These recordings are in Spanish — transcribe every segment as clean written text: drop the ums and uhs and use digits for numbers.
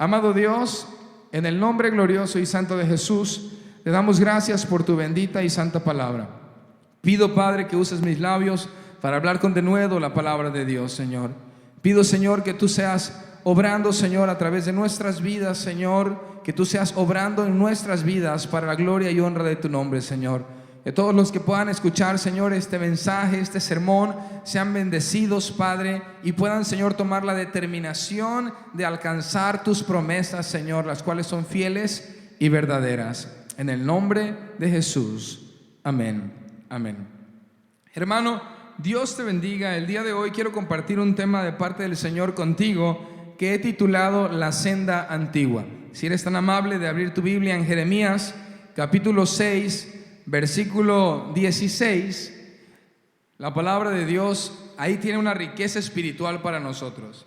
Amado Dios, en el nombre glorioso y santo de Jesús, te damos gracias por tu bendita y santa palabra. Pido, Padre, que uses mis labios para hablar con denuedo la palabra de Dios, Señor. Pido, Señor, que tú seas obrando, Señor, a través de nuestras vidas, Señor, que tú seas obrando en nuestras vidas para la gloria y honra de tu nombre, Señor. Que todos los que puedan escuchar, Señor, este mensaje, este sermón, sean bendecidos, Padre, y puedan, Señor, tomar la determinación de alcanzar tus promesas, Señor, las cuales son fieles y verdaderas. En el nombre de Jesús. Amén. Amén. Hermano, Dios te bendiga. El día de hoy quiero compartir un tema de parte del Señor contigo que he titulado La senda antigua. Si eres tan amable de abrir tu Biblia en Jeremías, capítulo 6, versículo 16, la palabra de Dios ahí tiene una riqueza espiritual para nosotros.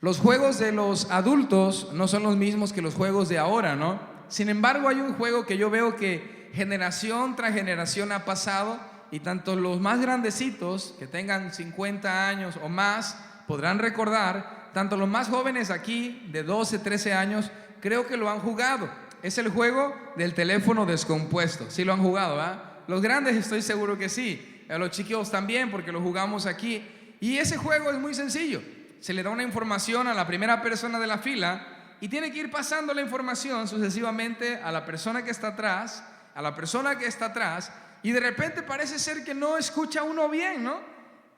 Los juegos de los adultos no son los mismos que los juegos de ahora, ¿no? Sin embargo, hay un juego que yo veo que generación tras generación ha pasado, y tanto los más grandecitos, que tengan 50 años o más, podrán recordar, tanto los más jóvenes aquí, de 12, 13 años, creo que lo han jugado. Es el juego del teléfono descompuesto. Sí lo han jugado, ¿verdad? Los grandes estoy seguro que sí. A los chiquillos también, porque lo jugamos aquí. Y ese juego es muy sencillo. Se le da una información a la primera persona de la fila y tiene que ir pasando la información sucesivamente a la persona que está atrás, a la persona que está atrás, y de repente parece ser que no escucha uno bien, ¿no?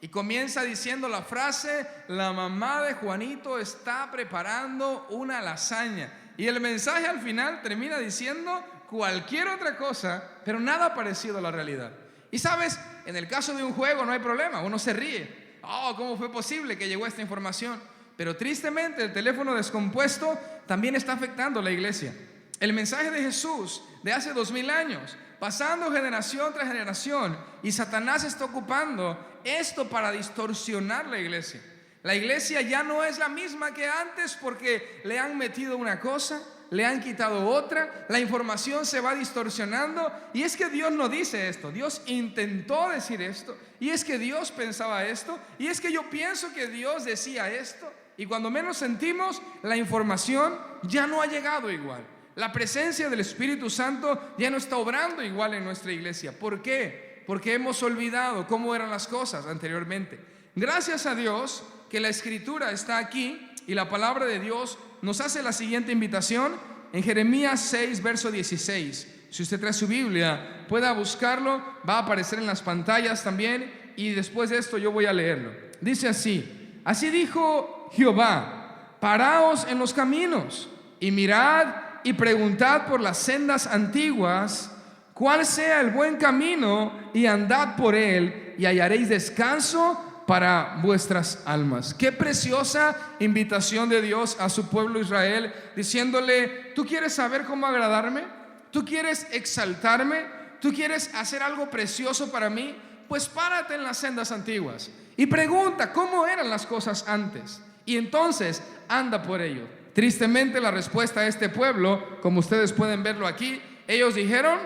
Y comienza diciendo la frase: la mamá de Juanito está preparando una lasaña. Y el mensaje al final termina diciendo cualquier otra cosa, pero nada parecido a la realidad. Y sabes, en el caso de un juego no hay problema, uno se ríe. Oh, ¿cómo fue posible que llegó esta información? Pero tristemente el teléfono descompuesto también está afectando a la iglesia. El mensaje de Jesús de hace 2000 años, pasando generación tras generación, y Satanás está ocupando esto para distorsionar la iglesia. La iglesia ya no es la misma que antes porque le han metido una cosa, le han quitado otra, la información se va distorsionando. Y es que Dios no dice esto, Dios intentó decir esto, y es que Dios pensaba esto, y es que yo pienso que Dios decía esto. Y cuando menos sentimos, la información ya no ha llegado igual. La presencia del Espíritu Santo ya no está obrando igual en nuestra iglesia. ¿Por qué? Porque hemos olvidado cómo eran las cosas anteriormente. Gracias a Dios que la Escritura está aquí y la palabra de Dios nos hace la siguiente invitación en Jeremías 6, verso 16. Si usted trae su Biblia, pueda buscarlo, va a aparecer en las pantallas también, y después de esto yo voy a leerlo. Dice así: así dijo Jehová, paraos en los caminos y mirad y preguntad por las sendas antiguas, cuál sea el buen camino, y andad por él, y hallaréis descanso para vuestras almas. Qué preciosa invitación de Dios a su pueblo Israel, diciéndole: ¿tú quieres saber cómo agradarme? ¿Tú quieres exaltarme? ¿Tú quieres hacer algo precioso para mí? Pues párate en las sendas antiguas y pregunta cómo eran las cosas antes, y entonces anda por ello. Tristemente la respuesta a este pueblo, como ustedes pueden verlo aquí, ellos dijeron: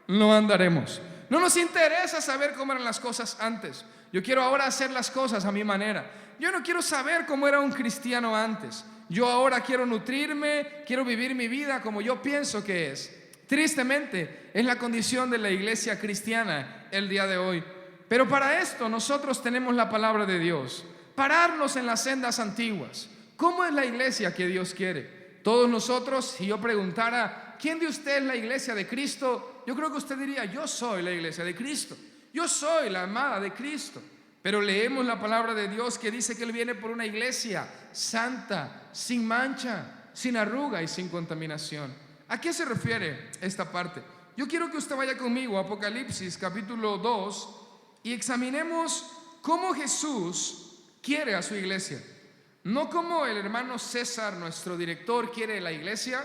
no andaremos. No nos interesa saber cómo eran las cosas antes. Yo quiero ahora hacer las cosas a mi manera. Yo no quiero saber cómo era un cristiano antes. Yo ahora quiero nutrirme, quiero vivir mi vida como yo pienso que es. Tristemente es la condición de la iglesia cristiana el día de hoy. Pero para esto nosotros tenemos la palabra de Dios. Pararnos en las sendas antiguas. ¿Cómo es la iglesia que Dios quiere? Todos nosotros, si yo preguntara ¿quién de usted es la iglesia de Cristo?, yo creo que usted diría: yo soy la iglesia de Cristo, yo soy la amada de Cristo. Pero leemos la palabra de Dios que dice que Él viene por una iglesia santa, sin mancha, sin arruga y sin contaminación. ¿A qué se refiere esta parte? Yo quiero que usted vaya conmigo a Apocalipsis capítulo 2 y examinemos cómo Jesús quiere a su iglesia. No como el hermano César, nuestro director, quiere la iglesia,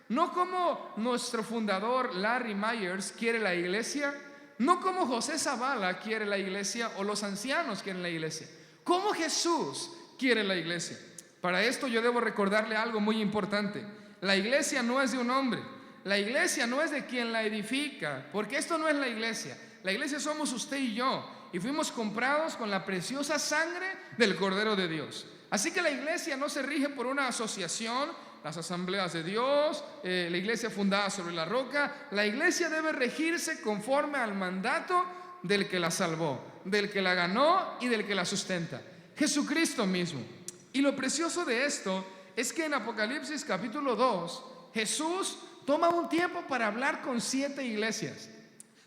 no como nuestro fundador Larry Myers quiere la iglesia, no como José Zavala quiere la iglesia o los ancianos quieren la iglesia. ¿Cómo Jesús quiere la iglesia? Para esto yo debo recordarle algo muy importante. La iglesia no es de un hombre, la iglesia no es de quien la edifica, porque esto no es la iglesia. La iglesia somos usted y yo, y fuimos comprados con la preciosa sangre del Cordero de Dios. Así que la iglesia no se rige por una asociación, las asambleas de Dios, la iglesia fundada sobre la roca. La iglesia debe regirse conforme al mandato del que la salvó, del que la ganó y del que la sustenta, Jesucristo mismo. Y lo precioso de esto es que en Apocalipsis capítulo 2, Jesús toma un tiempo para hablar con 7 iglesias.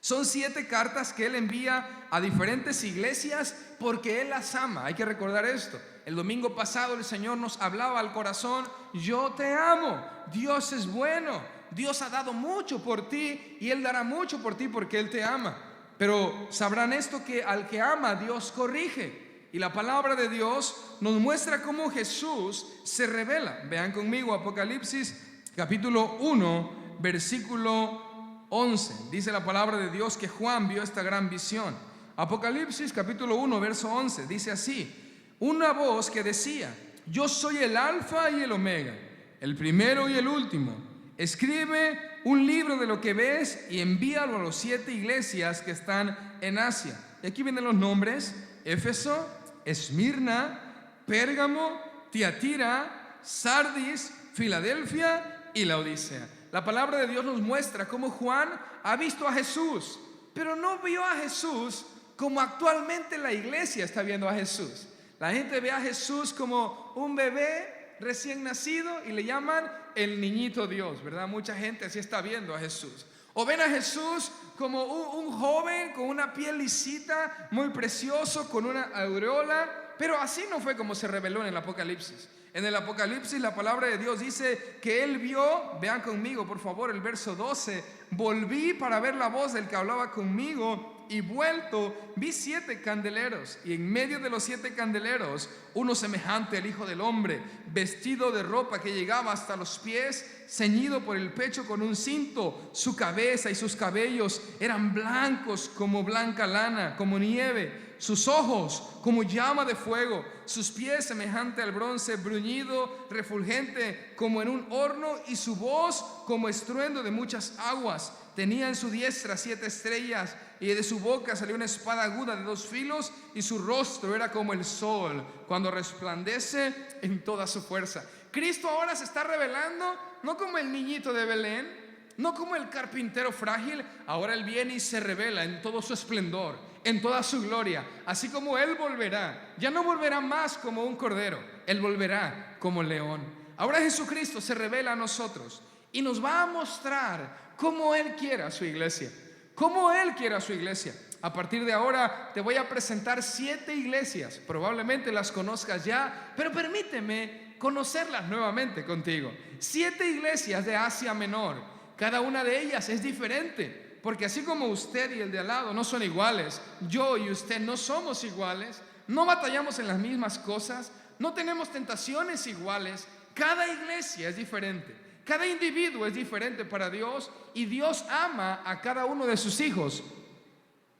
Son 7 cartas que Él envía a diferentes iglesias porque Él las ama. Hay que recordar esto. El domingo pasado el Señor nos hablaba al corazón: yo te amo, Dios es bueno, Dios ha dado mucho por ti y Él dará mucho por ti porque Él te ama. Pero sabrán esto, que al que ama Dios corrige. Y la palabra de Dios nos muestra cómo Jesús se revela. Vean conmigo Apocalipsis capítulo 1 versículo 11. Dice la palabra de Dios que Juan vio esta gran visión. Apocalipsis capítulo 1 verso 11 dice así: una voz que decía: yo soy el alfa y el omega, el primero y el último. Escribe un libro de lo que ves y envíalo a las 7 iglesias que están en Asia. Y aquí vienen los nombres: Éfeso, Esmirna, Pérgamo, Tiatira, Sardis, Filadelfia y Laodicea. La palabra de Dios nos muestra cómo Juan ha visto a Jesús, pero no vio a Jesús como actualmente la iglesia está viendo a Jesús. La gente ve a Jesús como un bebé recién nacido y le llaman el niñito Dios, ¿verdad? Mucha gente así está viendo a Jesús. O ven a Jesús como un joven con una piel lisita, muy precioso, con una aureola. Pero así no fue como se reveló en el Apocalipsis. En el Apocalipsis la palabra de Dios dice que Él vio, vean conmigo por favor el verso 12: volví para ver la voz del que hablaba conmigo, y vuelto vi 7 candeleros, y en medio de los 7 candeleros uno semejante al Hijo del Hombre, vestido de ropa que llegaba hasta los pies, ceñido por el pecho con un cinto. Su cabeza y sus cabellos eran blancos como blanca lana, como nieve. Sus ojos como llama de fuego, sus pies semejante al bronce bruñido, refulgente como en un horno, y su voz como estruendo de muchas aguas. Tenía en su diestra 7 estrellas, y de su boca salió una espada aguda de 2 filos, y su rostro era como el sol cuando resplandece en toda su fuerza. Cristo ahora se está revelando no como el niñito de Belén, no como el carpintero frágil. Ahora Él viene y se revela en todo su esplendor, en toda su gloria. Así como Él volverá, ya no volverá más como un cordero, Él volverá como león. Ahora Jesucristo se revela a nosotros y nos va a mostrar cómo Él quiere a su iglesia, cómo Él quiere a su iglesia. A partir de ahora te voy a presentar 7 iglesias. Probablemente las conozcas ya, pero permíteme conocerlas nuevamente contigo. 7 iglesias de Asia Menor. Cada una de ellas es diferente, porque así como usted y el de al lado no son iguales, yo y usted no somos iguales, no batallamos en las mismas cosas, no tenemos tentaciones iguales. Cada iglesia es diferente, cada individuo es diferente para Dios, y Dios ama a cada uno de sus hijos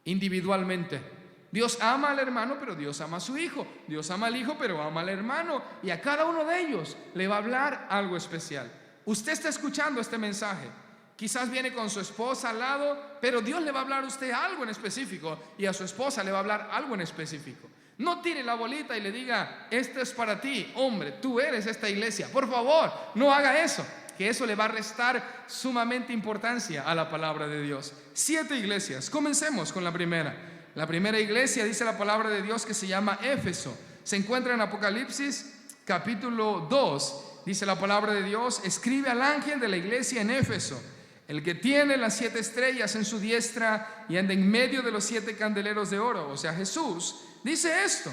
individualmente. Dios ama al hermano, pero Dios ama a su hijo. Dios ama al hijo, pero ama al hermano, y a cada uno de ellos le va a hablar algo especial. Usted está escuchando este mensaje, quizás viene con su esposa al lado, pero Dios le va a hablar a usted algo en específico, y a su esposa le va a hablar algo en específico. No tire la bolita y le diga: esto es para ti, hombre, tú eres esta iglesia. Por favor, no haga eso, que eso le va a restar sumamente importancia a la palabra de Dios. 7 iglesias. Comencemos con la primera. La primera iglesia, dice la palabra de Dios, que se llama Éfeso. Se encuentra en Apocalipsis capítulo 2. Dice la palabra de Dios: escribe al ángel de la iglesia en Éfeso, el que tiene las 7 estrellas en su diestra y anda en medio de los 7 candeleros de oro, o sea Jesús, dice esto: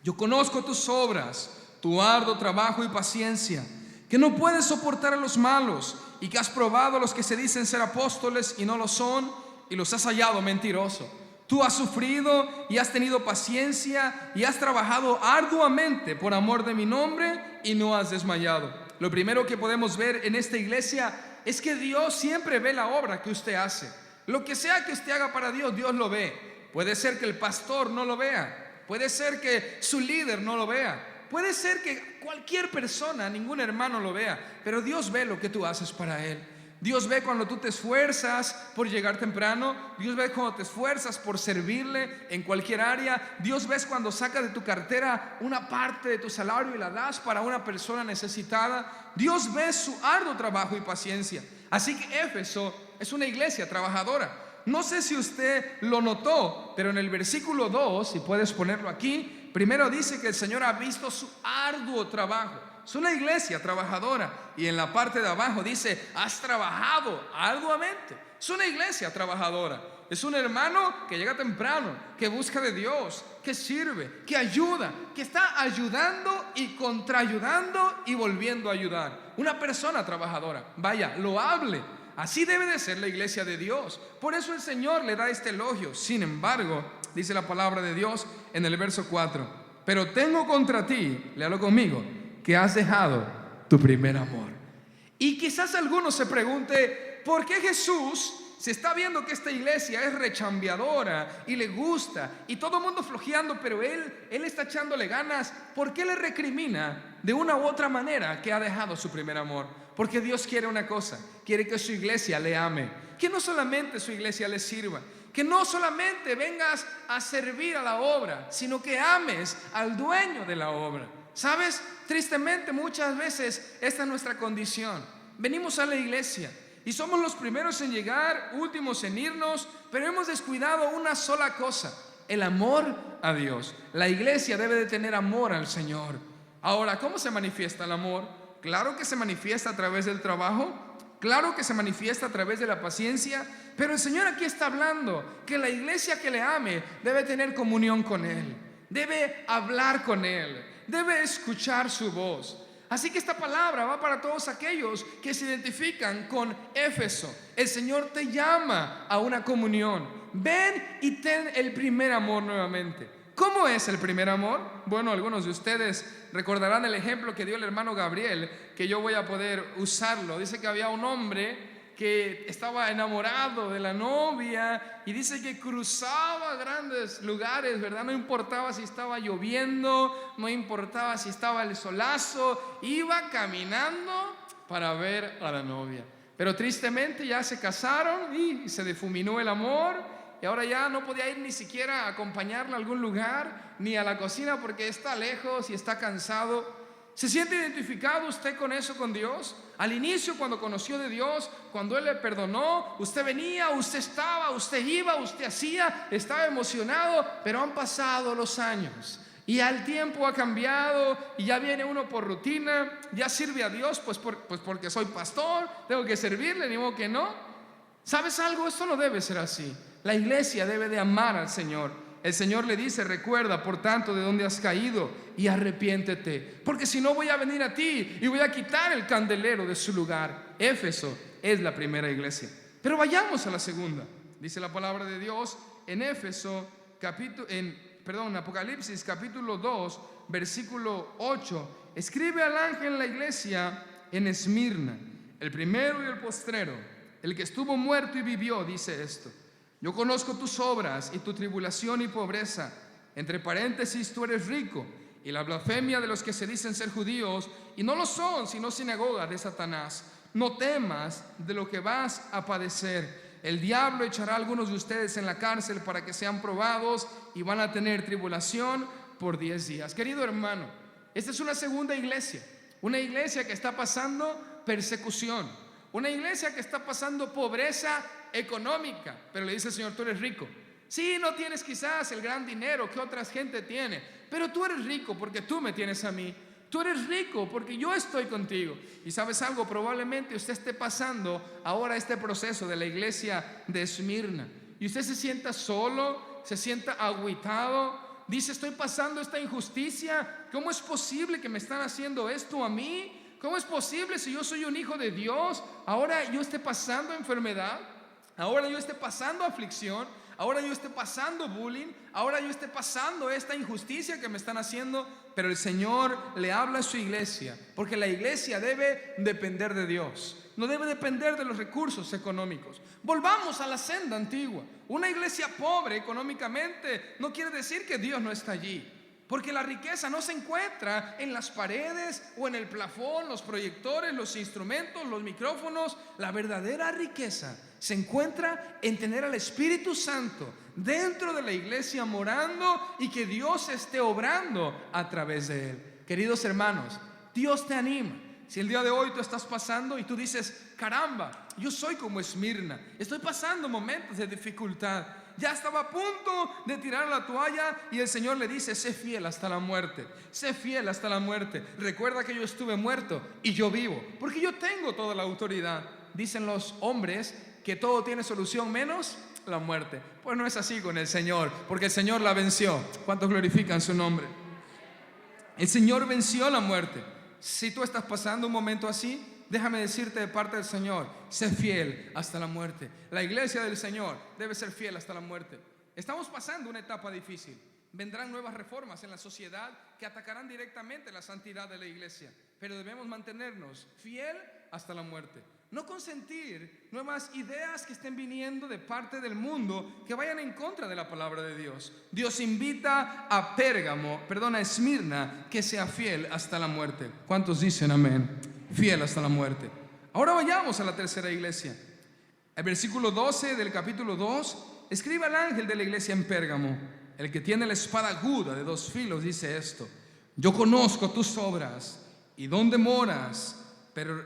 yo conozco tus obras, tu arduo trabajo y paciencia, que no puedes soportar a los malos, y que has probado a los que se dicen ser apóstoles y no lo son, y los has hallado mentirosos. Tú has sufrido y has tenido paciencia y has trabajado arduamente por amor de mi nombre y no has desmayado. Lo primero que podemos ver en esta iglesia es que Dios siempre ve la obra que usted hace. Lo que sea que usted haga para Dios, Dios lo ve. Puede ser que el pastor no lo vea, puede ser que su líder no lo vea, puede ser que cualquier persona, ningún hermano lo vea, pero Dios ve lo que tú haces para Él. Dios ve cuando tú te esfuerzas por llegar temprano. Dios ve cuando te esfuerzas por servirle en cualquier área. Dios ve cuando sacas de tu cartera una parte de tu salario y la das para una persona necesitada. Dios ve su arduo trabajo y paciencia. Así que Éfeso es una iglesia trabajadora. No sé si usted lo notó, pero en el versículo 2, si puedes ponerlo aquí, primero dice que el Señor ha visto su arduo trabajo. Es una iglesia trabajadora. Y en la parte de abajo dice: has trabajado arduamente. Es una iglesia trabajadora. Es un hermano que llega temprano, que busca de Dios, que sirve, que ayuda, que está ayudando y contraayudando y volviendo a ayudar. Una persona trabajadora, vaya, loable. Así debe de ser la iglesia de Dios. Por eso el Señor le da este elogio. Sin embargo, dice la palabra de Dios en el verso 4: pero tengo contra ti, léalo conmigo, que has dejado tu primer amor. Y quizás alguno se pregunte: ¿por qué Jesús, se está viendo que esta iglesia es rechambeadora y le gusta y todo el mundo flojeando, pero él está echándole ganas? ¿Por qué le recrimina de una u otra manera que ha dejado su primer amor? Porque Dios quiere una cosa: quiere que su iglesia le ame, que no solamente su iglesia le sirva, que no solamente vengas a servir a la obra, sino que ames al dueño de la obra. ¿Sabes? Tristemente muchas veces esta es nuestra condición. Venimos a la iglesia y somos los primeros en llegar, últimos en irnos, pero hemos descuidado una sola cosa: el amor a Dios. La iglesia debe de tener amor al Señor. Ahora, ¿cómo se manifiesta el amor? Claro que se manifiesta a través del trabajo, claro que se manifiesta a través de la paciencia, pero el Señor aquí está hablando que la iglesia que le ame debe tener comunión con Él, debe hablar con Él, debe escuchar su voz. Así que esta palabra va para todos aquellos que se identifican con Éfeso. El Señor te llama a una comunión. Ven y ten el primer amor nuevamente. ¿Cómo es el primer amor? Bueno, algunos de ustedes recordarán el ejemplo que dio el hermano Gabriel, que yo voy a poder usarlo. Dice que había un hombre que estaba enamorado de la novia y dice que cruzaba grandes lugares, ¿verdad? No importaba si estaba lloviendo, no importaba si estaba el solazo, iba caminando para ver a la novia. Pero tristemente ya se casaron y se difuminó el amor. Y ahora ya no podía ir ni siquiera a acompañarla a algún lugar, ni a la cocina, porque está lejos y está cansado. ¿Se siente identificado usted con eso, con Dios? Al inicio, cuando conoció de Dios, cuando Él le perdonó, usted venía, usted estaba, usted iba, usted hacía, estaba emocionado, pero han pasado los años y el tiempo ha cambiado y ya viene uno por rutina, ya sirve a Dios, pues porque soy pastor, tengo que servirle, ni modo que no. ¿Sabes algo? Esto no debe ser así. La iglesia debe de amar al Señor. El Señor le dice: recuerda por tanto de dónde has caído y arrepiéntete, porque si no voy a venir a ti y voy a quitar el candelero de su lugar. Éfeso es la primera iglesia. Pero vayamos a la segunda. Dice la palabra de Dios en Apocalipsis capítulo 2 versículo 8. Escribe al ángel en la iglesia en Esmirna, el primero y el postrero, el que estuvo muerto y vivió, dice esto: yo conozco tus obras y tu tribulación y pobreza. Entre paréntesis, tú eres rico, y la blasfemia de los que se dicen ser judíos y no lo son, sino sinagoga de Satanás. No temas de lo que vas a padecer. El diablo echará a algunos de ustedes en la cárcel para que sean probados y van a tener tribulación por 10 días. Querido hermano, esta es una segunda iglesia. Una iglesia que está pasando persecución. Una iglesia que está pasando pobreza económica, pero le dice el Señor: tú eres rico. Sí, no tienes quizás el gran dinero que otra gente tiene, pero tú eres rico porque tú me tienes a mí. Tú eres rico porque yo estoy contigo. Y sabes algo, probablemente usted esté pasando ahora este proceso de la iglesia de Esmirna y usted se sienta solo, se sienta agüitado, dice: estoy pasando esta injusticia. ¿Cómo es posible que me están haciendo esto a mí? ¿Cómo es posible si yo soy un hijo de Dios? Ahora yo esté pasando enfermedad, ahora yo esté pasando aflicción, ahora yo esté pasando bullying, ahora yo esté pasando esta injusticia que me están haciendo. Pero el Señor le habla a su iglesia, porque la iglesia debe depender de Dios, no debe depender de los recursos económicos. Volvamos a la senda antigua. Una iglesia pobre económicamente no quiere decir que Dios no está allí. Porque la riqueza no se encuentra en las paredes o en el plafón, los proyectores, los instrumentos, los micrófonos. La verdadera riqueza se encuentra en tener al Espíritu Santo dentro de la iglesia morando y que Dios esté obrando a través de él. Queridos hermanos, Dios te anima. Si el día de hoy tú estás pasando y tú dices, caramba, yo soy como Esmirna, estoy pasando momentos de dificultad, ya estaba a punto de tirar la toalla, y el Señor le dice, sé fiel hasta la muerte, sé fiel hasta la muerte. Recuerda que yo estuve muerto y yo vivo, porque yo tengo toda la autoridad. Dicen los hombres que todo tiene solución menos la muerte. Pues no es así con el Señor, porque el Señor la venció. ¿Cuántos glorifican su nombre? El Señor venció la muerte. Si tú estás pasando un momento así, déjame decirte de parte del Señor, sé fiel hasta la muerte. La iglesia del Señor debe ser fiel hasta la muerte. Estamos pasando una etapa difícil. Vendrán nuevas reformas en la sociedad que atacarán directamente la santidad de la iglesia, pero debemos mantenernos fiel hasta la muerte. No consentir nuevas ideas que estén viniendo de parte del mundo que vayan en contra de la palabra de Dios. Dios invita a Esmirna, que sea fiel hasta la muerte. ¿Cuántos dicen amén? Fiel hasta la muerte. Ahora vayamos a la tercera iglesia. El versículo 12 del capítulo 2, escribe al ángel de la iglesia en Pérgamo, el que tiene la espada aguda de 2 filos, dice esto: yo conozco tus obras y dónde moras, pero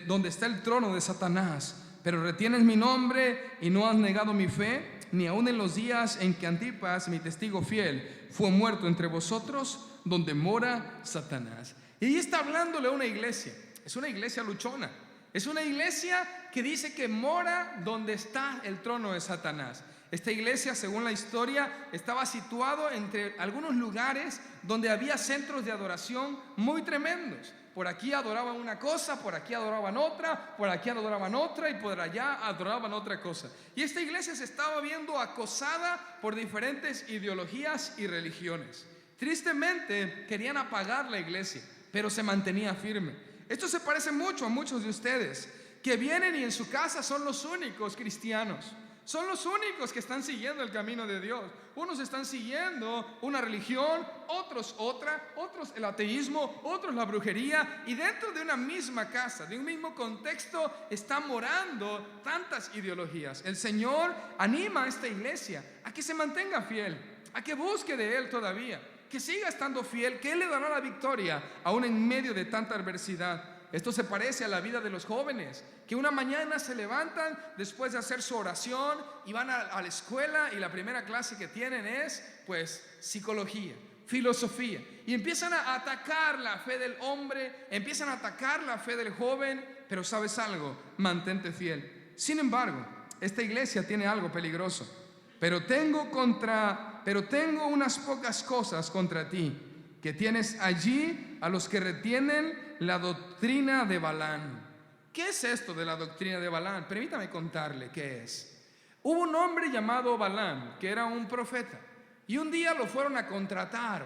donde está el trono de Satanás, pero retienes mi nombre y no has negado mi fe, ni aun en los días en que Antipas, mi testigo fiel, fue muerto entre vosotros, donde mora Satanás. Y ahí está hablándole a una iglesia. Es una iglesia luchona, es una iglesia que dice que mora donde está el trono de Satanás. Esta iglesia, según la historia, estaba situado entre algunos lugares donde había centros de adoración muy tremendos. Por aquí adoraban una cosa, por aquí adoraban otra, por aquí adoraban otra y por allá adoraban otra cosa. Y esta iglesia se estaba viendo acosada por diferentes ideologías y religiones. Tristemente querían apagar la iglesia, pero se mantenía firme. Esto se parece mucho a muchos de ustedes que vienen y en su casa son los únicos cristianos. Son los únicos que están siguiendo el camino de Dios. Unos están siguiendo una religión, otros otra, otros el ateísmo, otros la brujería, y dentro de una misma casa, de un mismo contexto, están morando tantas ideologías. El Señor anima a esta iglesia a que se mantenga fiel, a que busque de Él todavía, que siga estando fiel, que Él le dará la victoria aún en medio de tanta adversidad. Esto se parece a la vida de los jóvenes, que una mañana se levantan después de hacer su oración y van a la escuela, y la primera clase que tienen es pues psicología, filosofía, y empiezan a atacar la fe del hombre, empiezan a atacar la fe del joven. Pero ¿sabes algo? Mantente fiel. Sin embargo, esta iglesia tiene algo peligroso. Pero tengo unas pocas cosas contra ti, que tienes allí a los que retienen la doctrina de Balaam. ¿Qué es esto de la doctrina de Balaam? Permítame contarle qué es. Hubo un hombre llamado Balaam, que era un profeta, y un día lo fueron a contratar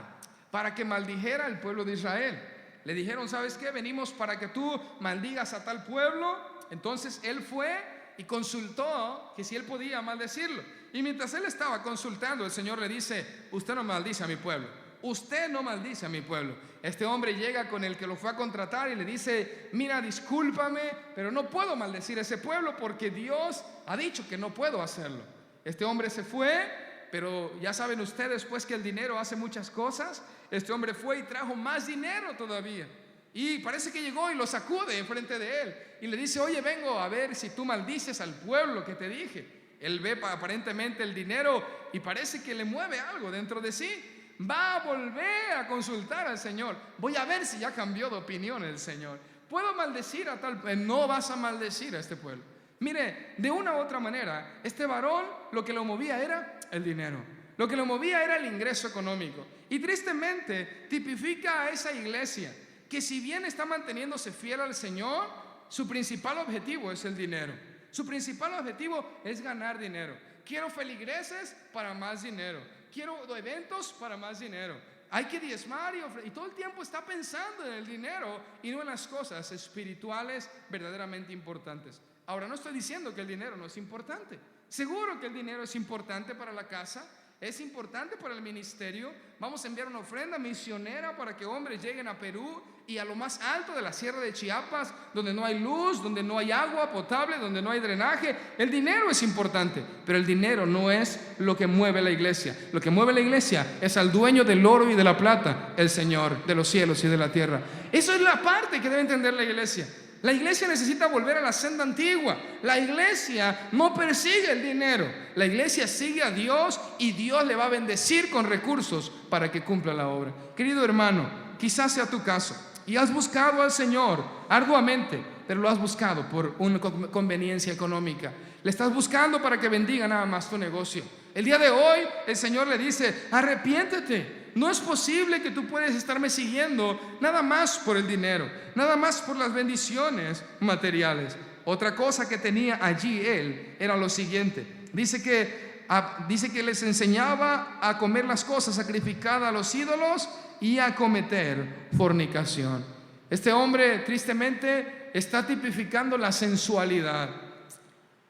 para que maldijera al pueblo de Israel. Le dijeron, ¿sabes qué? Venimos para que tú maldigas a tal pueblo. Entonces él fue y consultó que si él podía maldecirlo. Y mientras él estaba consultando, el Señor le dice, usted no maldice a mi pueblo, usted no maldice a mi pueblo. Este hombre llega con el que lo fue a contratar y le dice, mira, discúlpame, pero no puedo maldecir a ese pueblo porque Dios ha dicho que no puedo hacerlo. Este hombre se fue, pero ya saben ustedes pues que el dinero hace muchas cosas. Este hombre fue y trajo más dinero todavía, y parece que llegó y lo sacude enfrente de él y le dice, oye, vengo a ver si tú maldices al pueblo que te dije. Él ve aparentemente el dinero y parece que le mueve algo dentro de sí. Va a volver a consultar al Señor. Voy a ver si ya cambió de opinión el Señor. ¿Puedo maldecir a tal pueblo? No vas a maldecir a este pueblo. Mire, de una u otra manera, este varón lo que lo movía era el dinero. Lo que lo movía era el ingreso económico. Y tristemente tipifica a esa iglesia que, si bien está manteniéndose fiel al Señor, su principal objetivo es el dinero. Su principal objetivo es ganar dinero. Quiero feligreses para más dinero. Quiero eventos para más dinero. Hay que diezmar y todo el tiempo está pensando en el dinero y no en las cosas espirituales verdaderamente importantes. Ahora, no estoy diciendo que el dinero no es importante. Seguro que el dinero es importante para la casa. Es importante para el ministerio. Vamos a enviar una ofrenda misionera para que hombres lleguen a Perú y a lo más alto de la sierra de Chiapas, donde no hay luz, donde no hay agua potable, donde no hay drenaje. El dinero es importante, pero el dinero no es lo que mueve la iglesia. Lo que mueve la iglesia es al dueño del oro y de la plata, el Señor de los cielos y de la tierra. Eso es la parte que debe entender la iglesia. La iglesia necesita volver a la senda antigua. La iglesia no persigue el dinero. La iglesia sigue a Dios y Dios le va a bendecir con recursos para que cumpla la obra. Querido hermano, quizás sea tu caso y has buscado al Señor arduamente, pero lo has buscado por una conveniencia económica. Le estás buscando para que bendiga nada más tu negocio. El día de hoy el Señor le dice: arrepiéntete. No es posible que tú puedas estarme siguiendo nada más por el dinero, nada más por las bendiciones materiales. Otra cosa que tenía allí él era lo siguiente. Dice que les enseñaba a comer las cosas sacrificadas a los ídolos y a cometer fornicación. Este hombre tristemente está tipificando la sensualidad.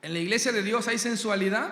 ¿En la iglesia de Dios hay sensualidad?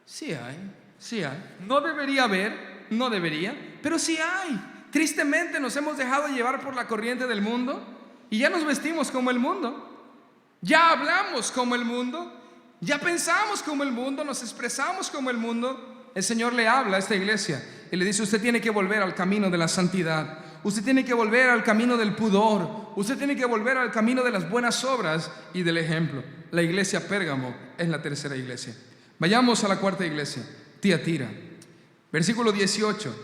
Sí hay. No debería haber. No debería, pero sí hay. Tristemente nos hemos dejado llevar por la corriente del mundo y ya nos vestimos como el mundo, ya hablamos como el mundo, ya pensamos como el mundo, nos expresamos como el mundo. El Señor le habla a esta iglesia y le dice: usted tiene que volver al camino de la santidad, usted tiene que volver al camino del pudor, usted tiene que volver al camino de las buenas obras y del ejemplo. La iglesia Pérgamo es la tercera iglesia. Vayamos a la cuarta iglesia, Tiatira. Versículo 18.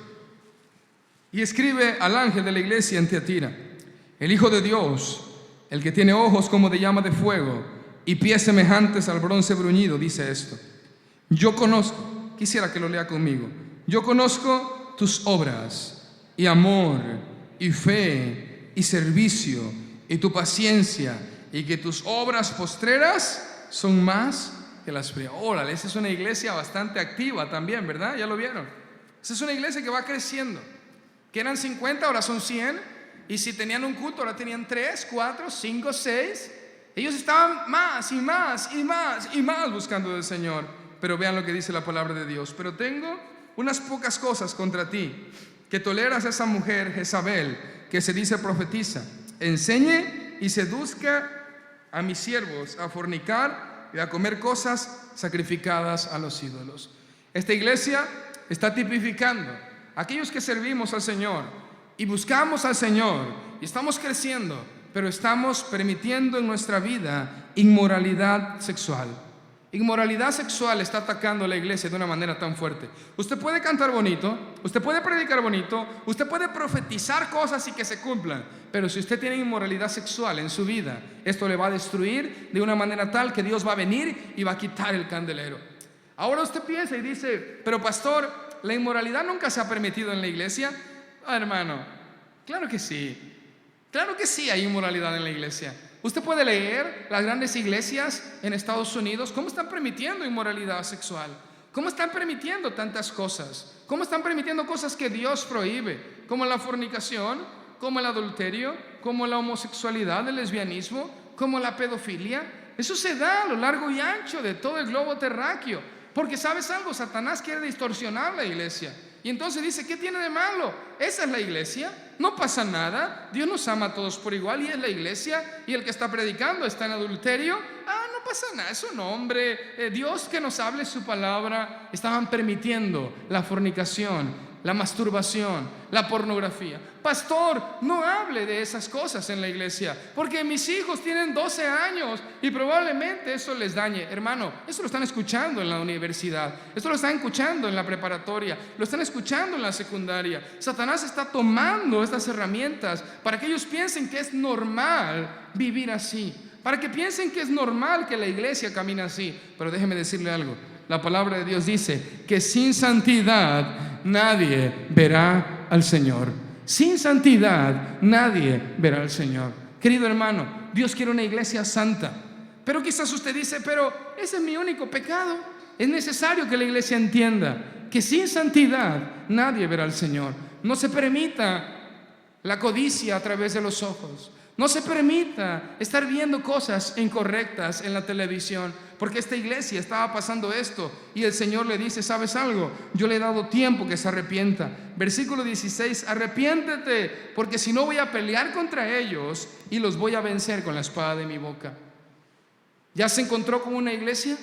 Y escribe al ángel de la iglesia en Tiatira: el Hijo de Dios, el que tiene ojos como de llama de fuego y pies semejantes al bronce bruñido, dice esto: yo conozco, quisiera que lo lea conmigo, yo conozco tus obras y amor y fe y servicio y tu paciencia, y que tus obras postreras son más que las primeras. Órale, esa es una iglesia bastante activa también, ¿verdad? Ya lo vieron. Esa es una iglesia que va creciendo. Que eran 50, ahora son 100. Y si tenían un culto, ahora tenían 3, 4, 5, 6. Ellos estaban más y más y más y más buscando del Señor. Pero vean lo que dice la palabra de Dios: pero tengo unas pocas cosas contra ti, que toleras a esa mujer Jezabel, que se dice profetiza. Enseñe y seduzca a mis siervos a fornicar y a comer cosas sacrificadas a los ídolos. Esta iglesia está tipificando a aquellos que servimos al Señor y buscamos al Señor y estamos creciendo, pero estamos permitiendo en nuestra vida inmoralidad sexual. Inmoralidad sexual está atacando la iglesia de una manera tan fuerte. Usted puede cantar bonito, usted puede predicar bonito, usted puede profetizar cosas y que se cumplan, pero si usted tiene inmoralidad sexual en su vida, esto le va a destruir de una manera tal que Dios va a venir y va a quitar el candelero. Ahora usted piensa y dice: pero pastor, ¿la inmoralidad nunca se ha permitido en la iglesia? Hermano, claro que sí. Claro que sí hay inmoralidad en la iglesia. Usted puede leer las grandes iglesias en Estados Unidos, cómo están permitiendo inmoralidad sexual, cómo están permitiendo tantas cosas, cómo están permitiendo cosas que Dios prohíbe, como la fornicación, como el adulterio, como la homosexualidad, el lesbianismo, como la pedofilia. Eso se da a lo largo y ancho de todo el globo terráqueo, porque ¿sabes algo? Satanás quiere distorsionar la iglesia. Y entonces dice: ¿qué tiene de malo? Esa es la iglesia, no pasa nada, Dios nos ama a todos por igual y es la iglesia, y el que está predicando está en adulterio, no pasa nada, es un hombre, Dios que nos hable su palabra. Estaban permitiendo la fornicación, la masturbación, la pornografía. Pastor, no hable de esas cosas en la iglesia, porque mis hijos tienen 12 años y probablemente eso les dañe. Hermano, eso lo están escuchando en la universidad, esto lo están escuchando en la preparatoria, lo están escuchando en la secundaria. Satanás está tomando estas herramientas para que ellos piensen que es normal vivir así, para que piensen que es normal que la iglesia camine así. Pero déjeme decirle algo: la palabra de Dios dice que sin santidad nadie verá al Señor. Sin santidad nadie verá al Señor. Querido hermano, Dios quiere una iglesia santa. Pero quizás usted dice: pero ese es mi único pecado. Es necesario que la iglesia entienda que sin santidad nadie verá al Señor. No se permita la codicia a través de los ojos. No se permita estar viendo cosas incorrectas en la televisión, porque esta iglesia estaba pasando esto y el Señor le dice: ¿sabes algo? Yo le he dado tiempo que se arrepienta. Versículo 16: arrepiéntete, porque si no voy a pelear contra ellos y los voy a vencer con la espada de mi boca. ¿Ya se encontró con una iglesia?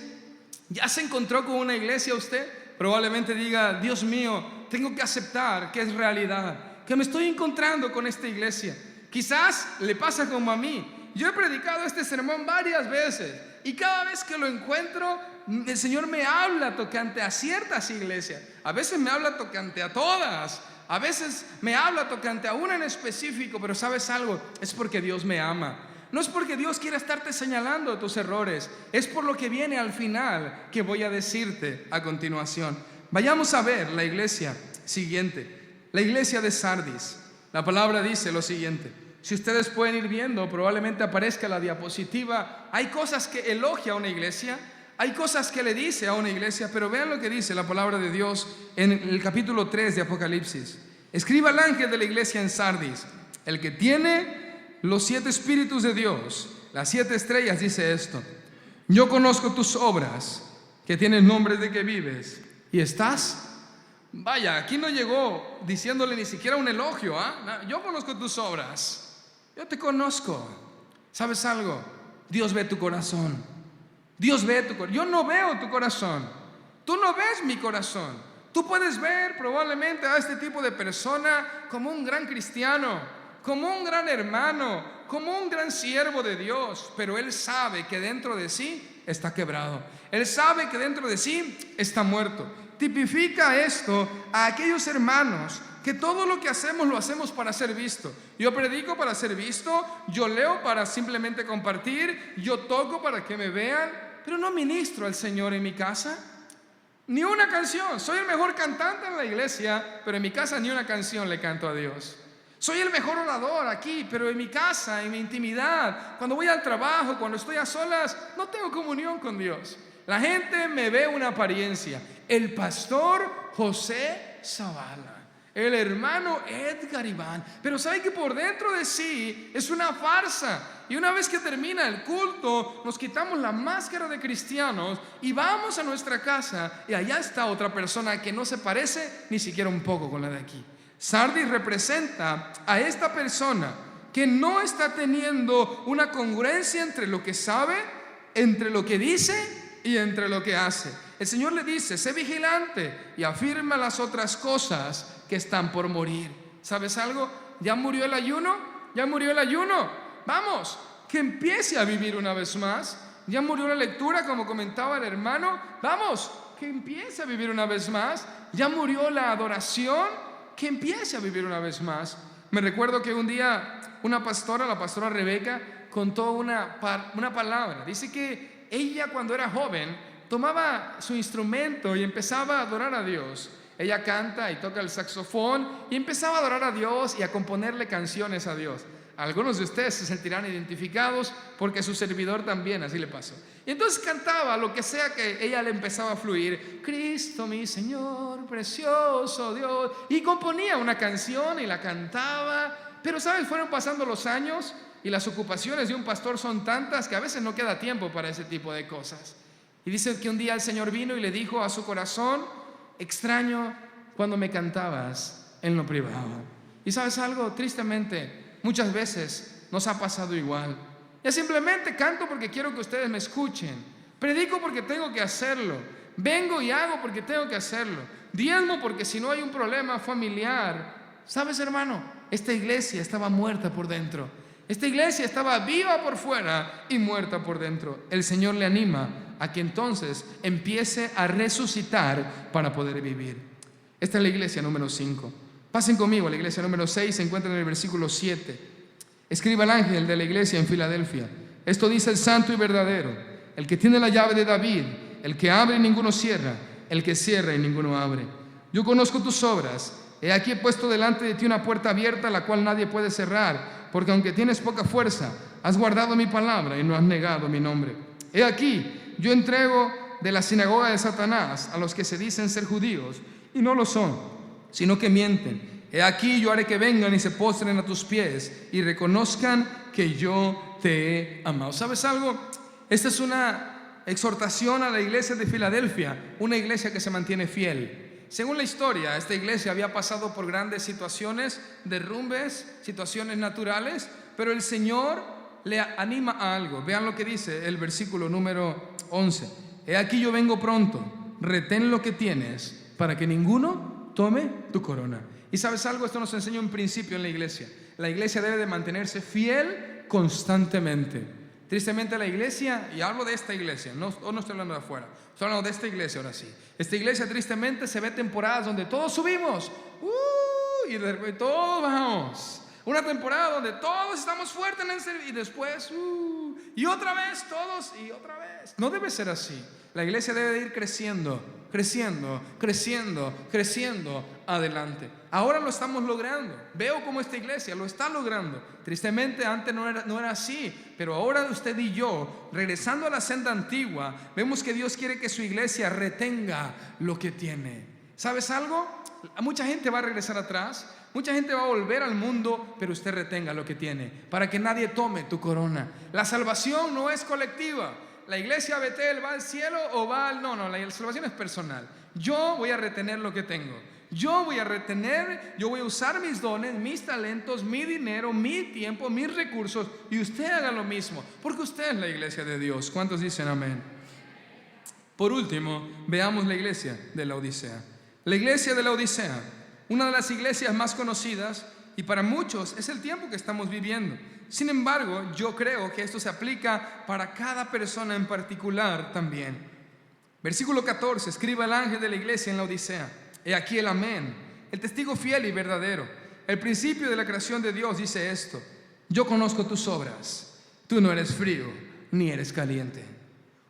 ¿Ya se encontró con una iglesia usted? Probablemente diga: Dios mío, tengo que aceptar que es realidad, que me estoy encontrando con esta iglesia. Quizás le pasa como a mí. Yo he predicado este sermón varias veces y cada vez que lo encuentro, el Señor me habla tocante a ciertas iglesias. A veces me habla tocante a todas, a veces me habla tocante a una en específico. Pero ¿sabes algo? Es porque Dios me ama. No es porque Dios quiera estarte señalando tus errores, es por lo que viene al final que voy a decirte a continuación. Vayamos a ver la iglesia siguiente, la iglesia de Sardis. La palabra dice lo siguiente. Si ustedes pueden ir viendo, probablemente aparezca la diapositiva. Hay cosas que elogia a una iglesia, hay cosas que le dice a una iglesia, pero vean lo que dice la palabra de Dios en el capítulo 3 de Apocalipsis. Escriba al ángel de la iglesia en Sardis, el que tiene los 7 espíritus de Dios, las 7 estrellas, dice esto: yo conozco tus obras, que tienes nombres de que vives y estás. Vaya, aquí no llegó diciéndole ni siquiera un elogio, yo conozco tus obras, yo te conozco. ¿Sabes algo? Dios ve tu corazón. Dios ve tu corazón. Yo no veo tu corazón. Tú no ves mi corazón. Tú puedes ver probablemente a este tipo de persona como un gran cristiano, como un gran hermano, como un gran siervo de Dios, pero él sabe que dentro de sí está quebrado. Él sabe que dentro de sí está muerto. Tipifica esto a aquellos hermanos que todo lo que hacemos lo hacemos para ser visto. Yo predico para ser visto, yo leo para simplemente compartir, yo toco para que me vean, pero no ministro al Señor en mi casa. Ni una canción. Soy el mejor cantante en la iglesia, pero en mi casa ni una canción le canto a Dios. Soy el mejor orador aquí, pero en mi casa, en mi intimidad, cuando voy al trabajo, cuando estoy a solas, no tengo comunión con Dios. La gente me ve una apariencia. El pastor José Zavala, el hermano Edgar Iván, pero sabe que por dentro de sí es una farsa. Y una vez que termina el culto, nos quitamos la máscara de cristianos y vamos a nuestra casa, y allá está otra persona que no se parece ni siquiera un poco con la de aquí. Sardis representa a esta persona que no está teniendo una congruencia entre lo que sabe, entre lo que dice y entre lo que hace. El Señor le dice: sé vigilante y afirma las otras cosas que están por morir. ¿Sabes algo? ¿Ya murió el ayuno? ¿Ya murió el ayuno? Vamos, que empiece a vivir una vez más. ¿Ya murió la lectura, como comentaba el hermano? Vamos, que empiece a vivir una vez más. ¿Ya murió la adoración? Que empiece a vivir una vez más. Me recuerdo que un día una pastora, la pastora Rebeca, contó una palabra. Dice que ella, cuando era joven, tomaba su instrumento y empezaba a adorar a Dios. Ella canta y toca el saxofón y empezaba a adorar a Dios y a componerle canciones a Dios. Algunos de ustedes se sentirán identificados porque su servidor también así le pasó. Y entonces cantaba lo que sea que ella le empezaba a fluir: Cristo mi Señor, precioso Dios. Y componía una canción y la cantaba. Pero ¿sabes? Fueron pasando los años y las ocupaciones de un pastor son tantas que a veces no queda tiempo para ese tipo de cosas. Y dice que un día el Señor vino y le dijo a su corazón: extraño cuando me cantabas en lo privado. Y ¿sabes algo? Tristemente, muchas veces nos ha pasado igual. Ya simplemente canto porque quiero que ustedes me escuchen. Predico porque tengo que hacerlo. Vengo y hago porque tengo que hacerlo. Diezmo porque si no hay un problema familiar. ¿Sabes, hermano? Esta iglesia estaba muerta por dentro. Esta iglesia estaba viva por fuera y muerta por dentro. El Señor le anima a que entonces empiece a resucitar para poder vivir. Esta es la iglesia número 5. Pasen conmigo a la iglesia número 6, se encuentra en el versículo 7. Escriba al ángel de la iglesia en Filadelfia: esto dice el santo y verdadero, el que tiene la llave de David, el que abre y ninguno cierra, el que cierra y ninguno abre. Yo conozco tus obras. He aquí he puesto delante de ti una puerta abierta, la cual nadie puede cerrar, porque aunque tienes poca fuerza, has guardado mi palabra y no has negado mi nombre. He aquí, yo entrego de la sinagoga de Satanás a los que se dicen ser judíos y no lo son, sino que mienten. He aquí yo haré que vengan y se postren a tus pies y reconozcan que yo te he amado. ¿Sabes algo? Esta es una exhortación a la iglesia de Filadelfia, una iglesia que se mantiene fiel. Según la historia, esta iglesia había pasado por grandes situaciones, derrumbes, situaciones naturales, pero el Señor le anima a algo. Vean lo que dice el versículo número 11. He aquí yo vengo pronto, retén lo que tienes para que ninguno tome tu corona. Y ¿sabes algo? Esto nos enseña un principio en la iglesia. La iglesia debe de mantenerse fiel constantemente. Tristemente la iglesia, y hablo de esta iglesia, no estoy hablando de afuera, estoy hablando de esta iglesia ahora sí. Esta iglesia tristemente se ve temporadas donde todos subimos y de repente todos bajamos. Una temporada donde todos estamos fuertes en el servicio y después y otra vez todos y otra vez. No debe ser así. La iglesia debe de ir creciendo, creciendo, creciendo, creciendo adelante. Ahora lo estamos logrando. Veo cómo esta iglesia lo está logrando. Tristemente antes no era así, pero ahora usted y yo, regresando a la senda antigua, vemos que Dios quiere que su iglesia retenga lo que tiene. ¿Sabes algo? Mucha gente va a regresar atrás, mucha gente va a volver al mundo, pero usted retenga lo que tiene, para que nadie tome tu corona. La salvación no es colectiva. La iglesia Betel va al cielo o va al... No, la salvación es personal. Yo voy a retener lo que tengo. Yo voy a usar mis dones, mis talentos, mi dinero, mi tiempo, mis recursos, y usted haga lo mismo, porque usted es la iglesia de Dios. ¿Cuántos dicen amén? Por último, veamos la iglesia de la Odisea. La iglesia de la Odisea, una de las iglesias más conocidas, y para muchos es el tiempo que estamos viviendo. Sin embargo, yo creo que esto se aplica para cada persona en particular también. Versículo 14, escribe el ángel de la iglesia en la Odisea. He aquí el amén, el testigo fiel y verdadero, el principio de la creación de Dios dice esto: yo conozco tus obras, tú no eres frío ni eres caliente.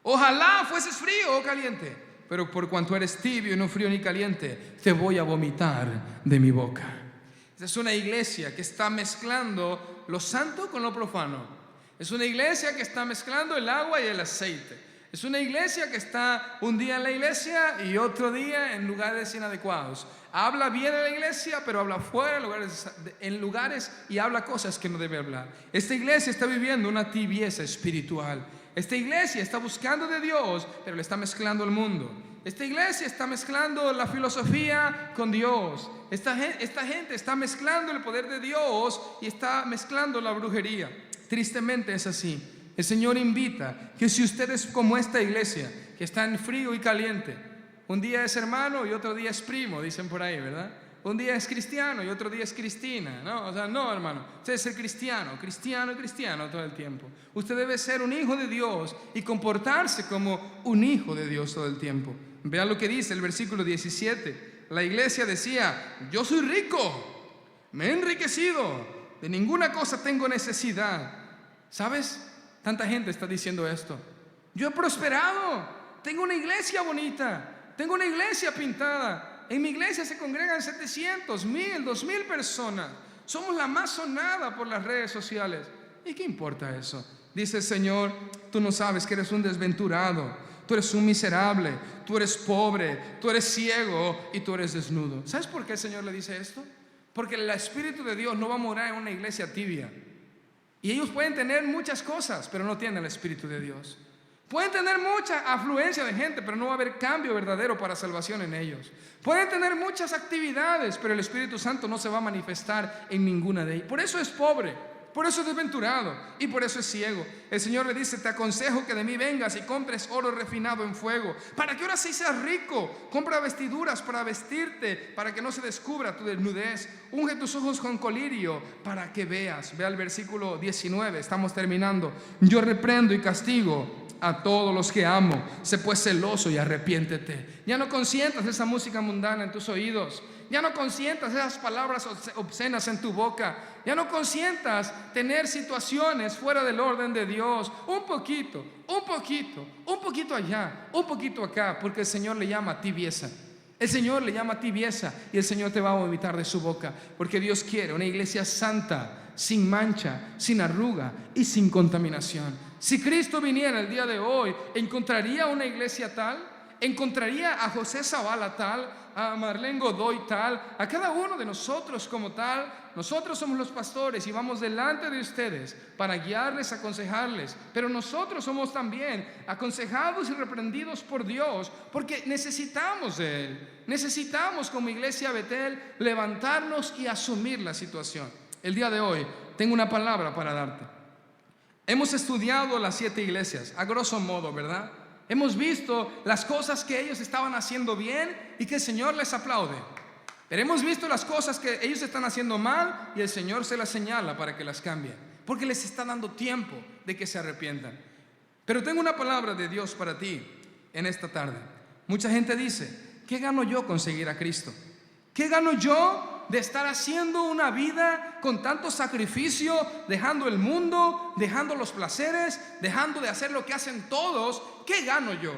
Ojalá fueses frío o caliente, pero por cuanto eres tibio y no frío ni caliente, te voy a vomitar de mi boca. Esta es una iglesia que está mezclando lo santo con lo profano. Es una iglesia que está mezclando el agua y el aceite. Es una iglesia que está un día en la iglesia y otro día en lugares inadecuados. Habla bien en la iglesia, pero habla fuera en lugares y habla cosas que no debe hablar. Esta iglesia está viviendo una tibieza espiritual. Esta iglesia está buscando de Dios, pero le está mezclando el mundo. Esta iglesia está mezclando la filosofía con Dios. Esta gente está mezclando el poder de Dios y está mezclando la brujería. Tristemente es así. El Señor invita que si usted es como esta iglesia, que está en frío y caliente, un día es hermano y otro día es primo, dicen por ahí, ¿verdad? Un día es cristiano y otro día es cristina, ¿no? O sea, no, hermano, usted debe ser cristiano todo el tiempo. Usted debe ser un hijo de Dios y comportarse como un hijo de Dios todo el tiempo. Vean lo que dice el versículo 17. La iglesia decía: yo soy rico, me he enriquecido, de ninguna cosa tengo necesidad. ¿Sabes? Tanta gente está diciendo esto. Yo he prosperado, tengo una iglesia bonita, tengo una iglesia pintada. En mi iglesia se congregan 700, 1000, 2000 personas. Somos la más sonada por las redes sociales. ¿Y qué importa eso? Dice el Señor: tú no sabes que eres un desventurado, tú eres un miserable, tú eres pobre, tú eres ciego y tú eres desnudo. ¿Sabes por qué el Señor le dice esto? Porque el Espíritu de Dios no va a morar en una iglesia tibia. Y ellos pueden tener muchas cosas, pero no tienen el Espíritu de Dios. Pueden tener mucha afluencia de gente, pero no va a haber cambio verdadero para salvación en ellos. Pueden tener muchas actividades, pero el Espíritu Santo no se va a manifestar en ninguna de ellas. Por eso es pobre, por eso es desventurado y por eso es ciego. El Señor le dice: te aconsejo que de mí vengas y compres oro refinado en fuego, para que ahora sí seas rico. Compra vestiduras para vestirte, para que no se descubra tu desnudez. Unge tus ojos con colirio para que veas. Ve al versículo 19, estamos terminando. Yo reprendo y castigo a todos los que amo. Sé pues celoso y arrepiéntete. Ya no consientas esa música mundana en tus oídos. Ya no consientas esas palabras obscenas en tu boca. Ya no consientas tener situaciones fuera del orden de Dios. Un poquito allá, un poquito acá, porque el Señor le llama tibieza. El Señor le llama tibieza y el Señor te va a vomitar de su boca, porque Dios quiere una iglesia santa, sin mancha, sin arruga y sin contaminación. Si Cristo viniera el día de hoy, ¿encontraría una iglesia tal? encontraría a José Zavala tal, a Marlene Godoy tal, a cada uno de nosotros como tal. Nosotros somos los pastores y vamos delante de ustedes para guiarles, aconsejarles, pero nosotros somos también aconsejados y reprendidos por Dios, porque necesitamos de Él. Necesitamos como iglesia Betel levantarnos y asumir la situación. El día de hoy tengo una palabra para darte. Hemos estudiado las 7 iglesias, a grosso modo, ¿verdad? Hemos visto las cosas que ellos estaban haciendo bien y que el Señor les aplaude. Pero hemos visto las cosas que ellos están haciendo mal y el Señor se las señala para que las cambien, porque les está dando tiempo de que se arrepientan. Pero tengo una palabra de Dios para ti en esta tarde. Mucha gente dice: ¿qué gano yo con seguir a Cristo? ¿Qué gano yo de estar haciendo una vida con tanto sacrificio, dejando el mundo, dejando los placeres, dejando de hacer lo que hacen todos? ¿Qué gano yo?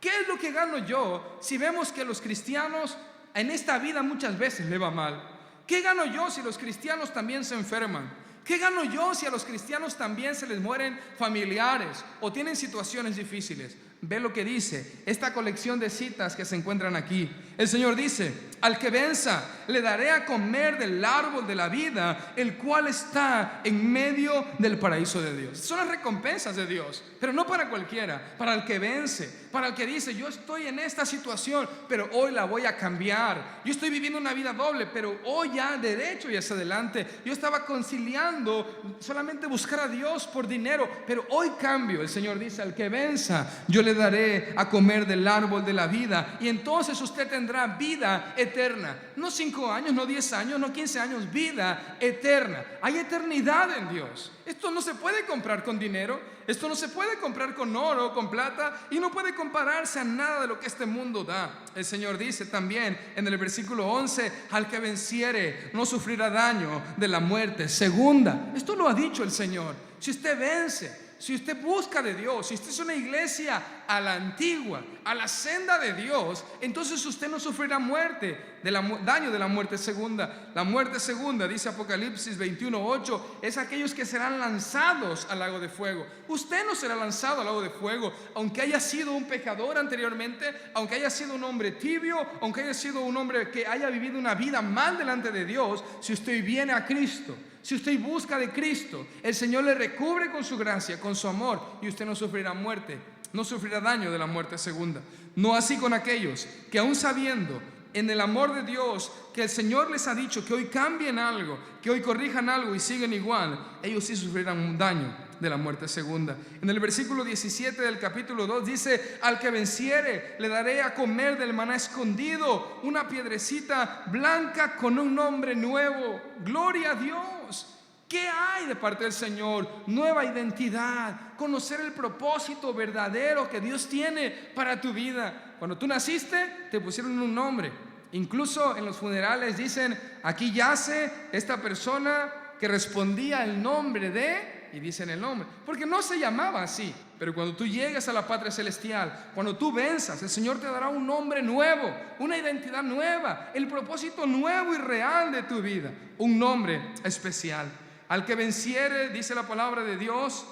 ¿Qué es lo que gano yo si vemos que los cristianos en esta vida muchas veces le va mal? ¿Qué gano yo si los cristianos también se enferman? ¿Qué gano yo si a los cristianos también se les mueren familiares o tienen situaciones difíciles? Ve lo que dice esta colección de citas que se encuentran aquí. El Señor dice: al que venza le daré a comer del árbol de la vida, el cual está en medio del paraíso de Dios. Son las recompensas de Dios, pero no para cualquiera, para el que vence, para el que dice: yo estoy en esta situación, pero hoy la voy a cambiar. Yo estoy viviendo una vida doble, pero hoy ya derecho y hacia adelante. Yo estaba conciliando solamente buscar a Dios por dinero, pero hoy cambio. El Señor dice: al que venza yo le daré a comer del árbol de la vida, y entonces usted tendrá vida eterna. No 5 años, no 10 años, no 15 años, vida eterna. Hay eternidad en Dios. Esto no se puede comprar con dinero, esto no se puede comprar con oro, con plata, y no puede compararse a nada de lo que este mundo da. El Señor dice también en el versículo 11: al que venciere no sufrirá daño de la muerte segunda. Esto lo ha dicho el Señor. Si usted vence, si usted busca de Dios, si usted es una iglesia a la antigua, a la senda de Dios, entonces usted no sufrirá daño de la muerte segunda. La muerte segunda, dice Apocalipsis 21:8, es aquellos que serán lanzados al lago de fuego. Usted no será lanzado al lago de fuego, aunque haya sido un pecador anteriormente, aunque haya sido un hombre tibio, aunque haya sido un hombre que haya vivido una vida mal delante de Dios. Si usted viene a Cristo, si usted busca de Cristo, el Señor le recubre con su gracia, con su amor, y usted no sufrirá muerte, no sufrirá daño de la muerte segunda. No así con aquellos que, aún sabiendo en el amor de Dios que el Señor les ha dicho que hoy cambien algo, que hoy corrijan algo y siguen igual, ellos sí sufrirán un daño de la muerte segunda. En el versículo 17 del capítulo 2 dice: al que venciere le daré a comer del maná escondido, una piedrecita blanca con un nombre nuevo. Gloria a Dios. ¿Qué hay de parte del Señor? Nueva identidad, conocer el propósito verdadero que Dios tiene para tu vida. Cuando tú naciste, te pusieron un nombre. Incluso en los funerales dicen: aquí yace esta persona que respondía el nombre de... y dicen el nombre, porque no se llamaba así. Pero cuando tú llegas a la patria celestial, cuando tú venzas, el Señor te dará un nombre nuevo, una identidad nueva, el propósito nuevo y real de tu vida, un nombre especial. Al que venciere, dice la palabra de Dios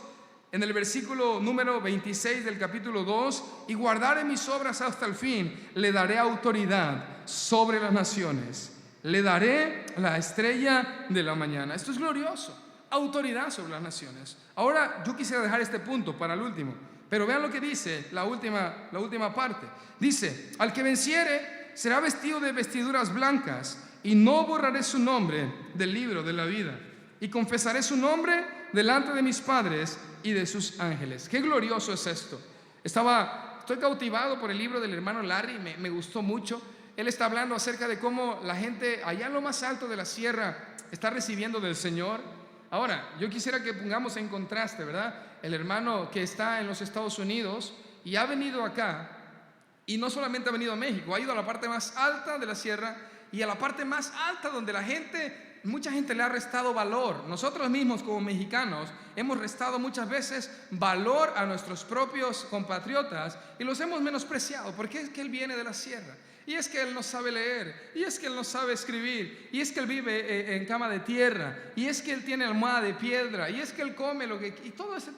en el versículo número 26 del capítulo 2: y guardaré mis obras hasta el fin, le daré autoridad sobre las naciones, le daré la estrella de la mañana. Esto es glorioso, autoridad sobre las naciones. Ahora yo quisiera dejar este punto para el último, pero vean lo que dice la última parte. Dice: al que venciere será vestido de vestiduras blancas, y no borraré su nombre del libro de la vida, y confesaré su nombre delante de mis padres y de sus ángeles. Qué glorioso es esto. Estoy cautivado por el libro del hermano Larry, me gustó mucho. Él está hablando acerca de cómo la gente allá en lo más alto de la sierra está recibiendo del Señor. Ahora, yo quisiera que pongamos en contraste, ¿verdad? El hermano que está en los Estados Unidos y ha venido acá, y no solamente ha venido a México, ha ido a la parte más alta de la sierra y a la parte más alta donde mucha gente le ha restado valor. Nosotros mismos como mexicanos hemos restado muchas veces valor a nuestros propios compatriotas y los hemos menospreciado porque es que él viene de la sierra. Y es que él no sabe leer, y es que él no sabe escribir, y es que él vive en cama de tierra, y es que él tiene almohada de piedra, y es que él come y todo ese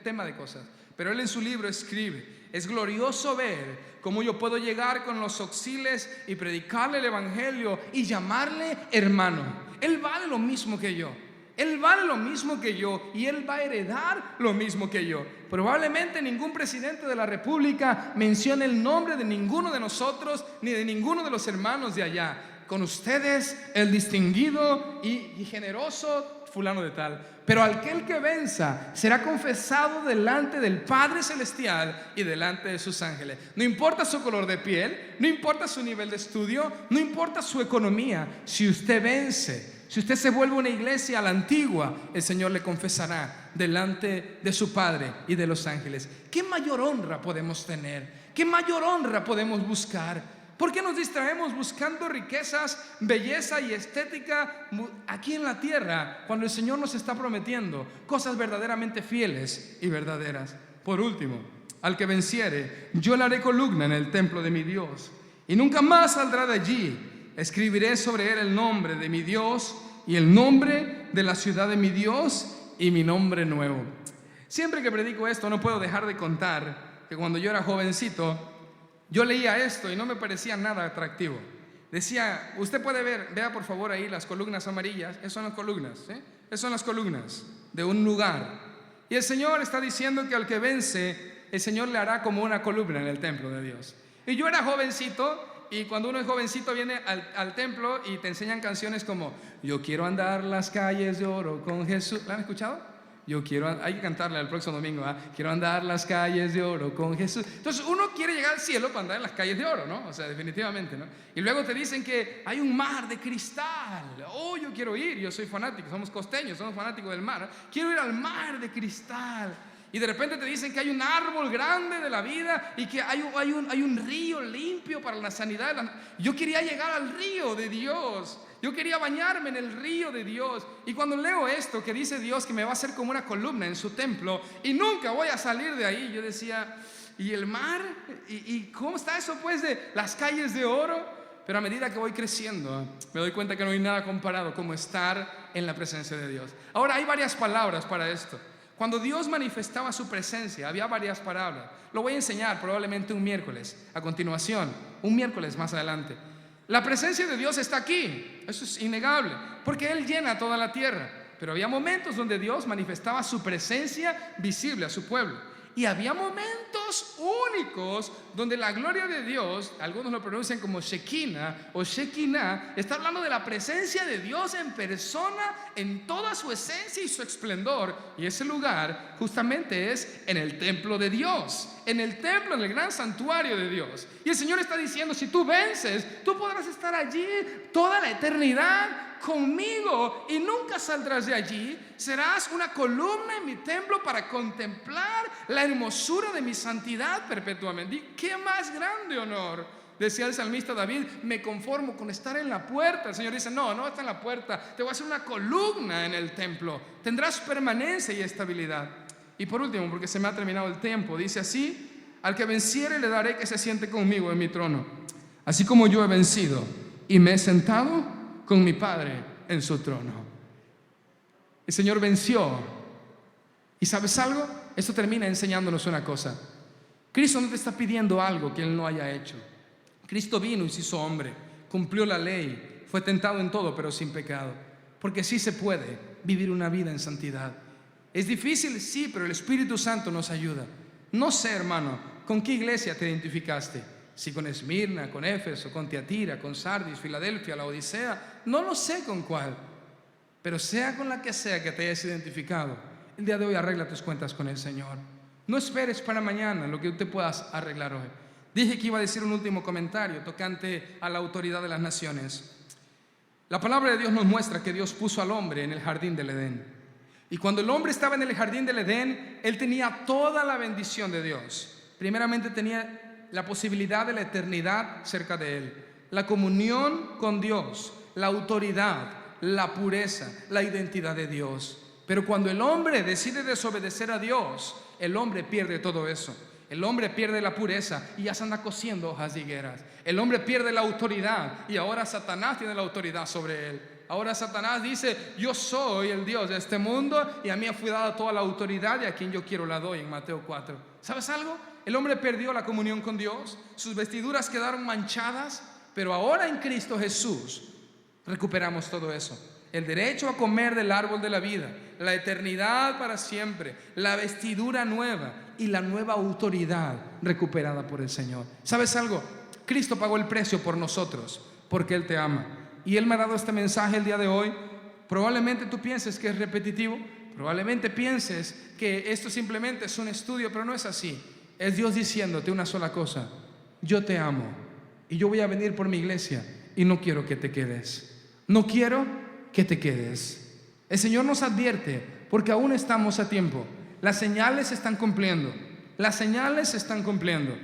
tema de cosas. Pero él en su libro escribe: es glorioso ver cómo yo puedo llegar con los auxiles y predicarle el evangelio y llamarle hermano. Él vale lo mismo que yo. Él vale lo mismo que yo y él va a heredar lo mismo que yo. Probablemente ningún presidente de la república mencione el nombre de ninguno de nosotros ni de ninguno de los hermanos de allá. Con ustedes el distinguido y generoso fulano de tal. Pero aquel que venza será confesado delante del Padre Celestial y delante de sus ángeles. No importa su color de piel, no importa su nivel de estudio, no importa su economía. Si usted vence, si usted se vuelve una iglesia a la antigua, el Señor le confesará delante de su Padre y de los ángeles. ¿Qué mayor honra podemos tener? ¿Qué mayor honra podemos buscar? ¿Por qué nos distraemos buscando riquezas, belleza y estética aquí en la tierra cuando el Señor nos está prometiendo cosas verdaderamente fieles y verdaderas? Por último, al que venciere, yo le haré columna en el templo de mi Dios y nunca más saldrá de allí. Escribiré sobre él el nombre de mi Dios y el nombre de la ciudad de mi Dios y mi nombre nuevo. Siempre que predico esto no puedo dejar de contar que cuando yo era jovencito, yo leía esto y no me parecía nada atractivo. Decía, usted puede ver, vea por favor ahí las columnas amarillas. Esas son las columnas, ¿eh? Esas son las columnas de un lugar. Y el Señor está diciendo que al que vence, el Señor le hará como una columna en el templo de Dios. Y yo era jovencito, y cuando uno es jovencito viene al templo y te enseñan canciones como yo quiero andar las calles de oro con Jesús. ¿La han escuchado? Hay que cantarla el próximo domingo, ¿eh? Quiero andar las calles de oro con Jesús. Entonces uno quiere llegar al cielo para andar en las calles de oro, ¿no? O sea, definitivamente, ¿no? Y luego te dicen que hay un mar de cristal. Oh, yo quiero ir, yo soy fanático, somos costeños, somos fanáticos del mar, ¿no? Quiero ir al mar de cristal. Y de repente te dicen que hay un árbol grande de la vida y que hay un río limpio para la sanidad. Yo quería llegar al río de Dios. Yo quería bañarme en el río de Dios. Y cuando leo esto que dice Dios que me va a hacer como una columna en su templo y nunca voy a salir de ahí, yo decía, ¿y el mar? ¿Y cómo está eso pues de las calles de oro? Pero a medida que voy creciendo, me doy cuenta que no hay nada comparado como estar en la presencia de Dios. Ahora hay varias palabras para esto. Cuando Dios manifestaba su presencia, había varias palabras. Lo voy a enseñar probablemente un miércoles, a continuación, un miércoles más adelante. La presencia de Dios está aquí, eso es innegable, porque Él llena toda la tierra. Pero había momentos donde Dios manifestaba su presencia visible a su pueblo. Y había momentos únicos donde la gloria de Dios, algunos lo pronuncian como Shekinah o Shekinah, está hablando de la presencia de Dios en persona, en toda su esencia y su esplendor. Y ese lugar justamente es en el templo de Dios, en el templo, en el gran santuario de Dios. Y el Señor está diciendo, si tú vences, tú podrás estar allí toda la eternidad conmigo y nunca saldrás de allí. Serás una columna en mi templo para contemplar la hermosura de mi santidad perpetuamente. ¿Y qué más grande honor? Decía el salmista David, me conformo con estar en la puerta. El Señor dice, no está en la puerta, te voy a hacer una columna en el templo. Tendrás permanencia y estabilidad. Y por último, porque se me ha terminado el tiempo, dice así, al que venciere le daré que se siente conmigo en mi trono, así como yo he vencido y me he sentado con mi Padre en su trono. El Señor venció. ¿Y sabes algo? Esto termina enseñándonos una cosa. Cristo no te está pidiendo algo que Él no haya hecho. Cristo vino y se hizo hombre, cumplió la ley, fue tentado en todo pero sin pecado. Porque sí se puede vivir una vida en santidad. Es difícil, sí, pero el Espíritu Santo nos ayuda. No sé, hermano, ¿con qué iglesia te identificaste? Si con Esmirna, con Éfeso, con Tiatira, con Sardis, Filadelfia, la Odisea, no lo sé con cuál. Pero sea con la que sea que te hayas identificado, el día de hoy arregla tus cuentas con el Señor. No esperes para mañana lo que te puedas arreglar hoy. Dije que iba a decir un último comentario tocante a la autoridad de las naciones. La palabra de Dios nos muestra que Dios puso al hombre en el jardín del Edén. Y cuando el hombre estaba en el jardín del Edén, él tenía toda la bendición de Dios. Primeramente tenía la posibilidad de la eternidad cerca de Él, la comunión con Dios, la autoridad, la pureza, la identidad de Dios. Pero cuando el hombre decide desobedecer a Dios, el hombre pierde todo eso. El hombre pierde la pureza y ya se anda cosiendo hojas de higueras. El hombre pierde la autoridad y ahora Satanás tiene la autoridad sobre él. Ahora Satanás dice: yo soy el Dios de este mundo y a mí fue dada toda la autoridad y a quien yo quiero la doy, en Mateo 4. ¿Sabes algo? El hombre perdió la comunión con Dios, sus vestiduras quedaron manchadas, pero ahora en Cristo Jesús recuperamos todo eso. El derecho a comer del árbol de la vida, la eternidad para siempre, la vestidura nueva y la nueva autoridad recuperada por el Señor. ¿Sabes algo? Cristo pagó el precio por nosotros porque Él te ama. Y Él me ha dado este mensaje el día de hoy. Probablemente tú pienses que es repetitivo, probablemente pienses que esto simplemente es un estudio, pero no es así. Es Dios diciéndote una sola cosa: yo te amo y yo voy a venir por mi iglesia y no quiero que te quedes. No quiero que te quedes. El Señor nos advierte porque aún estamos a tiempo. Las señales se están cumpliendo. Las señales se están cumpliendo.